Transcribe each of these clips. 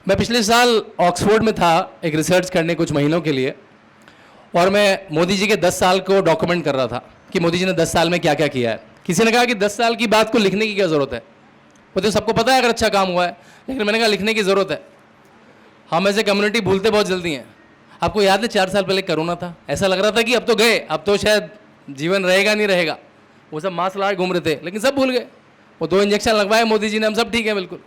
मैं पिछले साल ऑक्सफोर्ड में था एक रिसर्च करने कुछ महीनों के लिए, और मैं मोदी जी के 10 साल को डॉक्यूमेंट कर रहा था कि मोदी जी ने 10 साल में क्या क्या किया है। किसी ने कहा कि 10 साल की बात को लिखने की क्या ज़रूरत है, वो तो सबको पता है अगर अच्छा काम हुआ है, लेकिन मैंने कहा लिखने की ज़रूरत है। हम ऐसे कम्युनिटी भूलते बहुत जल्दी हैं। आपको याद है 4 साल पहले कोरोना था, ऐसा लग रहा था कि अब तो गए, अब तो शायद जीवन रहेगा नहीं रहेगा। वो सब मास्क लगा घूम रहे थे, लेकिन सब भूल गए। वो 2 इंजेक्शन लगवाए मोदी जी ने, हम सब ठीक है बिल्कुल।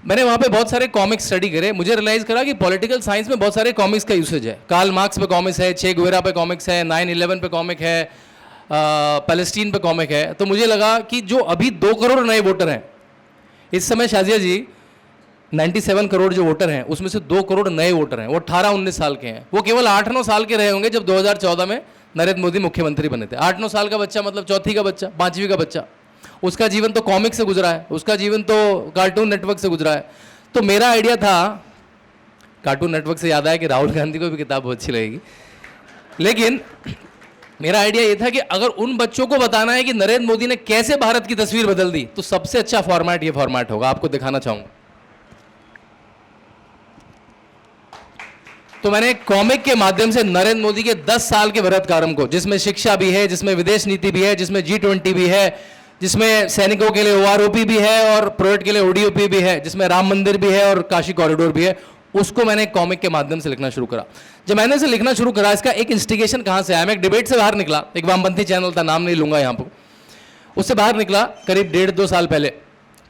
मैंने वहाँ पे बहुत सारे कॉमिक्स स्टडी करे, मुझे रियलाइज़ करा कि पॉलिटिकल साइंस में बहुत सारे कॉमिक्स का यूसेज है। कार्ल मार्क्स पे कॉमिक्स है, चे गुवेरा पे कॉमिक्स है, 9/11 पे कॉमिक है, पैलेस्टीन पे कॉमिक है। तो मुझे लगा कि जो अभी 2 करोड़ नए वोटर हैं इस समय, शाजिया जी 97 करोड़ जो वोटर हैं उसमें से 2 करोड़ नए वोटर हैं, वो 18-19 साल के हैं। वो केवल 8-9 साल के रहे होंगे जब 2014 में नरेंद्र मोदी मुख्यमंत्री बने थे। 8-9 साल का बच्चा मतलब चौथी का बच्चा, 5वीं का बच्चा, उसका जीवन तो कॉमिक से गुजरा है, उसका जीवन तो कार्टून नेटवर्क से गुजरा है। तो मेरा आइडिया था, कार्टून नेटवर्क से याद आया कि राहुल गांधी को भी किताब बहुत अच्छी लगेगी, लेकिन मेरा आइडिया ये था कि अगर उन बच्चों को बताना है कि नरेंद्र मोदी ने कैसे भारत की तस्वीर बदल दी, तो सबसे अच्छा फॉर्मेट ये फॉर्मेट होगा। आपको दिखाना चाहूंगा। तो मैंने कॉमिक के माध्यम से नरेंद्र मोदी के 10 साल के भारत कार्यक्रम को, जिसमें शिक्षा भी है, जिसमें विदेश नीति भी है, जिसमें G20 भी है, जिसमें सैनिकों के लिए OROP भी है और प्रोजेक्ट के लिए ODOP भी है, जिसमें राम मंदिर भी है और काशी कॉरिडोर भी है, उसको मैंने कॉमिक के माध्यम से लिखना शुरू करा। जब मैंने इसे लिखना शुरू करा, इसका एक इंस्टिगेशन कहाँ से आया, मैं एक डिबेट से बाहर निकला। एक वामपंथी चैनल था, नाम नहीं लूंगा यहाँ पर, उससे बाहर निकला करीब 1.5-2 साल पहले।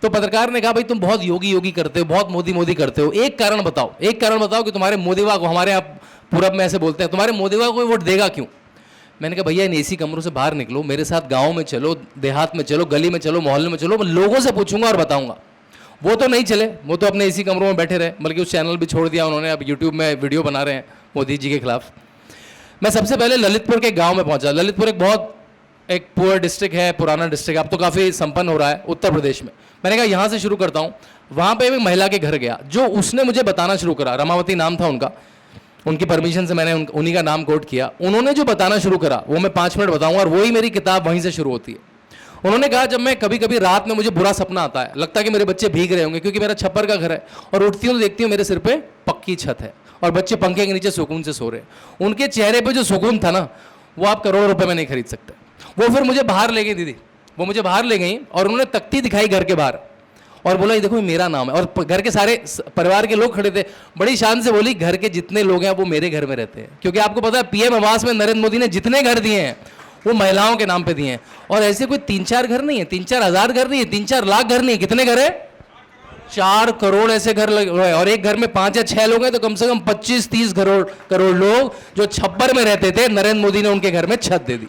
तो पत्रकार ने कहा, भाई तुम बहुत योगी योगी करते हो, बहुत मोदी मोदी करते हो, एक कारण बताओ, एक कारण बताओ कि तुम्हारे मोदीवा को, हमारे यहाँ पूरब में ऐसे बोलते हैं, तुम्हारे मोदीवा को वोट देगा क्यों। मैंने कहा भैया इन एसी कमरों से बाहर निकलो, मेरे साथ गांव में चलो, देहात में चलो, गली में चलो, मोहल्ले में चलो, मैं लोगों से पूछूंगा और बताऊंगा। वो तो नहीं चले, वो तो अपने एसी कमरों में बैठे रहे, बल्कि उस चैनल भी छोड़ दिया उन्होंने, अब यूट्यूब में वीडियो बना रहे हैं मोदी जी के खिलाफ। मैं सबसे पहले ललितपुर के गाँव में पहुंचा। ललितपुर एक पुअर डिस्ट्रिक्ट है, पुराना डिस्ट्रिक्ट, अब तो काफ़ी संपन्न हो रहा है उत्तर प्रदेश में। मैंने कहा यहाँ से शुरू करता हूँ। वहाँ पे एक महिला के घर गया, जो उसने मुझे बताना शुरू करा, रमावती नाम था उनका, उनकी परमिशन से मैंने उन्हीं का नाम कोट किया। उन्होंने जो बताना शुरू करा वो मैं 5 मिनट बताऊंगा, और वही मेरी किताब वहीं से शुरू होती है। उन्होंने कहा, जब मैं कभी कभी रात में मुझे बुरा सपना आता है, लगता है कि मेरे बच्चे भीग रहे होंगे, क्योंकि मेरा छप्पर का घर है, और उठती हूँ तो देखती हूँ मेरे सिर पे पक्की छत है और बच्चे पंखे के नीचे सुकून से सो रहे हैं। उनके चेहरे पर जो सुकून था ना, वो आप करोड़ों रुपये में नहीं खरीद सकते। वो फिर मुझे बाहर ले गई दीदी, वो मुझे बाहर ले गई और उन्होंने तख्ती दिखाई घर के बाहर और बोला, ये देखो ये मेरा नाम है। और घर के सारे परिवार के लोग खड़े थे, बड़ी शान से बोली, घर के जितने लोग हैं वो मेरे घर में रहते हैं। क्योंकि आपको पता है PM आवास में नरेंद्र मोदी ने जितने घर दिए हैं वो महिलाओं के नाम पे दिए हैं। और ऐसे कोई 3-4 घर नहीं है, 3-4 हज़ार घर नहीं है, 3-4 लाख घर नहीं है। कितने घर है? 4 करोड़ ऐसे घर लगे हुए हैं। और एक घर में 5 या 6 लोग हैं, तो कम से कम 25-30 करोड़ लोग जो छप्पर में रहते थे, नरेंद्र मोदी ने उनके घर में छत दे दी।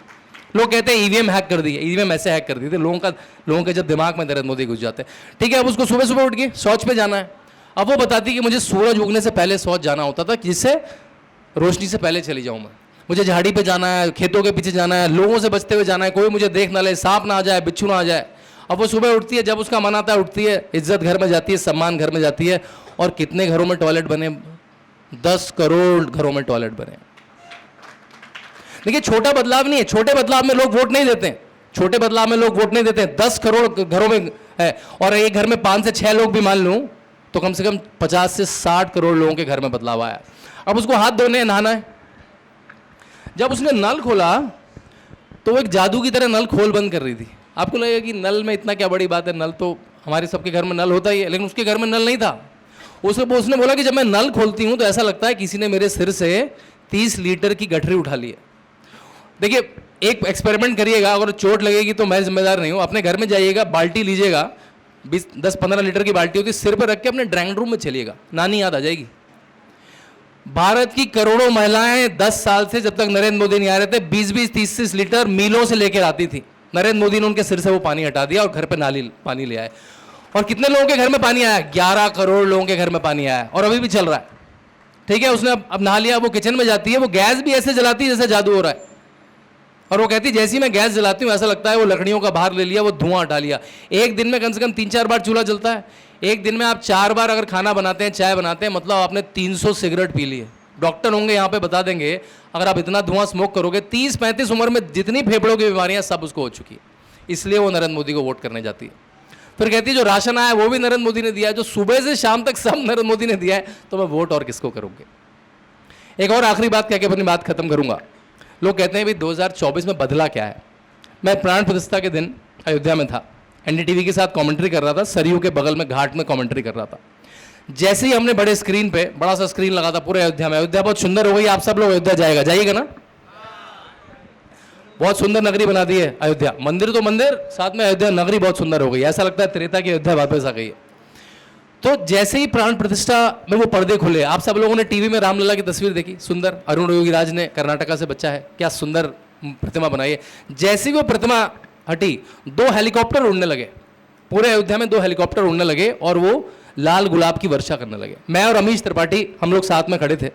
लोग कहते हैं EVM हैक कर दी, EVM ऐसे हैक कर दी थी। लोगों के जब दिमाग में नरेंद्र मोदी घुस जाते हैं। ठीक है, अब उसको सुबह सुबह उठ के शौच पे जाना है। अब वो बताती कि मुझे सूरज उगने से पहले शौच जाना होता था, जिससे रोशनी से पहले चली जाऊँ मैं। मुझे झाड़ी पे जाना है, खेतों के पीछे जाना है, लोगों से बचते हुए जाना है, कोई मुझे देख ना ले, सांप ना आ जाए, बिच्छू ना आ जाए। अब वो सुबह उठती है, जब उसका मन आता है उठती है, इज्जत घर में जाती है, सम्मान घर में जाती है। और कितने घरों में टॉयलेट बने? 10 करोड़ घरों में टॉयलेट बने। देखिए, छोटा बदलाव नहीं है, छोटे बदलाव में लोग वोट नहीं देते हैं, छोटे बदलाव में लोग वोट नहीं देते हैं। 10 करोड़ घरों में है, और एक घर में 5 से 6 लोग भी मान लूं तो कम से कम 50 से 60 करोड़ लोगों के घर में बदलाव आया। अब उसको हाथ धोने, नहाना है। जब उसने नल खोला तो वो एक जादू की तरह नल खोल बंद कर रही थी। आपको लगेगा कि नल में इतना क्या बड़ी बात है, नल तो हमारे सबके घर में नल होता ही है, लेकिन उसके घर में नल नहीं था। उसने बोला कि जब मैं नल खोलती हूँ तो ऐसा लगता है किसी ने मेरे सिर से 30 लीटर की गठरी उठा ली है। देखिए, एक एक्सपेरिमेंट करिएगा, अगर चोट लगेगी तो मैं जिम्मेदार नहीं हूँ। अपने घर में जाइएगा, बाल्टी लीजिएगा, 10-15 लीटर की बाल्टी होती है, सिर पर रख के अपने ड्राइंग रूम में चलिएगा, नानी याद आ जाएगी। भारत की करोड़ों महिलाएं 10 साल से, जब तक नरेंद्र मोदी नहीं आ रहे थे, 20-20, 30-30 लीटर मीलों से लेकर आती थी। नरेंद्र मोदी ने उनके सिर से वो पानी हटा दिया और घर पे नाली पानी ले आए। और कितने लोगों के घर में पानी आया? 11 करोड़ लोगों के घर में पानी आया, और अभी भी चल रहा है। ठीक है, उसने अब नहा लिया, वो किचन में जाती है, वो गैस भी ऐसे जलाती है जैसे जादू हो रहा है। और वो कहती, जैसी मैं गैस जलाती हूँ ऐसा लगता है वो लकड़ियों का भार ले लिया, वो धुआं हटा लिया। एक दिन में कम से कम 3-4 बार चूल्हा जलता है। एक दिन में आप 4 बार अगर खाना बनाते हैं, चाय बनाते हैं, मतलब आपने 300 सिगरेट पी लिए। डॉक्टर होंगे यहाँ पे बता देंगे, अगर आप इतना धुआं स्मोक करोगे, 30-35 उम्र में जितनी फेफड़ों की बीमारियां सब उसको हो चुकी है। इसलिए वो नरेंद्र मोदी को वोट करने जाती है। फिर कहती है जो राशन आया वो भी नरेंद्र मोदी ने दिया है, जो सुबह से शाम तक सब नरेंद्र मोदी ने दिया है, तो मैं वोट और किसको करूंगी। एक और आखिरी बात कह के अपनी बात खत्म करूंगा। लोग कहते हैं भाई 2024 में बदला क्या है। मैं प्राण प्रतिष्ठा के दिन अयोध्या में था, एनडीटीवी के साथ कमेंट्री कर रहा था, सरयू के बगल में घाट में कमेंट्री कर रहा था। जैसे ही हमने बड़े स्क्रीन पे, बड़ा सा स्क्रीन लगा था पूरे अयोध्या में, अयोध्या बहुत सुंदर हो गई, आप सब लोग अयोध्या जाइएगा ना, बहुत सुंदर नगरी बना दी है अयोध्या, मंदिर तो मंदिर, साथ में अयोध्या नगरी बहुत सुंदर हो गई, ऐसा लगता है त्रेता की अयोध्या वापस आ गई है। तो जैसे ही प्राण प्रतिष्ठा में वो पर्दे खुले, आप सब लोगों ने टीवी में रामलला की तस्वीर देखी, सुंदर, अरुण योगीराज ने कर्नाटका से बच्चा है, क्या सुंदर प्रतिमा बनाई है। जैसे ही वो प्रतिमा हटी, 2 हेलीकॉप्टर उड़ने लगे, पूरे अयोध्या में 2 हेलीकॉप्टर उड़ने लगे और वो लाल गुलाब की वर्षा करने लगे। मैं और अमीश त्रिपाठी हम लोग साथ में खड़े थे,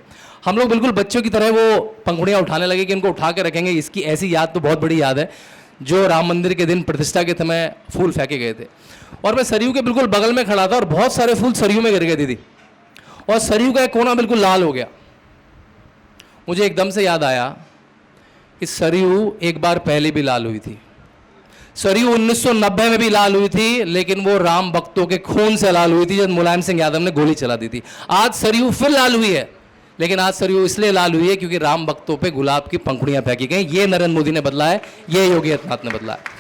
हम लोग बिल्कुल बच्चों की तरह वो पंखुड़ियाँ उठाने लगे कि इनको उठा के रखेंगे। इसकी ऐसी याद तो बहुत बड़ी याद है, जो राम मंदिर के दिन प्रतिष्ठा के समय फूल फेंके गए थे। और मैं सरयू के बिल्कुल बगल में खड़ा था और बहुत सारे फूल सरयू में गिर गए दीदी, और सरयू का एक कोना बिल्कुल लाल हो गया। मुझे एकदम से याद आया कि सरयू एक बार पहले भी लाल हुई थी, सरयू 1990 में भी लाल हुई थी, लेकिन वो राम भक्तों के खून से लाल हुई थी जब मुलायम सिंह यादव ने गोली चला दी थी। आज सरयू फिर लाल हुई है, लेकिन आज सरयू इसलिए लाल हुई है क्योंकि राम भक्तों पे गुलाब की पंखुड़ियां फेंकी गई। ये नरेंद्र मोदी ने बदला है, ये योगी आदित्यनाथ ने बदला है।